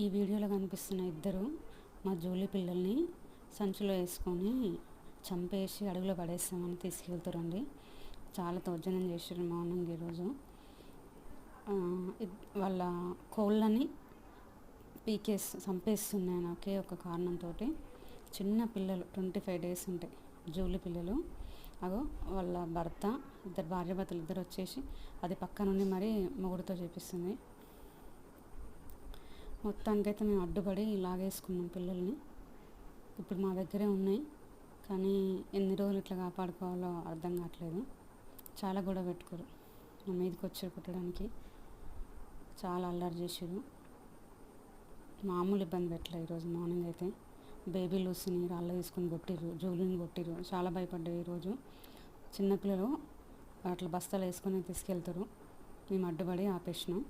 ఈ వీడియోలో కనిపిస్తున్న ఇద్దరు మా జూలీ పిల్లల్ని సంచిలో వేసుకొని చంపేసి అడుగులో పడేస్తామని తీసుకెళ్తారండి. చాలా దౌర్జన్యం చేశారు మార్నింగ్ ఈరోజు. వాళ్ళ కోళ్ళని చంపేస్తున్నాను ఒకే ఒక కారణంతో. చిన్న పిల్లలు 25 డేస్ ఉంటాయి జూలీ పిల్లలు. అగో వాళ్ళ భర్త, ఇద్దరు భార్యాభర్తలు ఇద్దరు వచ్చేసి అది పక్క నుండి మరీ మొగుడుతో చేపిస్తుంది. మొత్తానికైతే మేము అడ్డుపడి లాగేసుకున్నాం పిల్లల్ని. ఇప్పుడు మా దగ్గరే ఉన్నాయి, కానీ ఎన్ని రోజులు ఇట్లా కాపాడుకోవాలో అర్థం కావట్లేదు. చాలా గొడవ పెట్టుకోరు, మా మీదకి వచ్చారు కుట్టడానికి. చాలా అల్లరి చేసారు, మామూలు ఇబ్బంది పెట్టలేదు. ఈరోజు మార్నింగ్ అయితే బేబీ లూసిని రాళ్ళు తీసుకొని కొట్టిర్రు, జూలిని కొట్టిర్రు. చాలా భయపడ్డాయి ఈరోజు. చిన్నపిల్లలు అట్లా బస్తాలు వేసుకొని తీసుకెళ్తారు, మేము అడ్డుపడి ఆపేసినాం.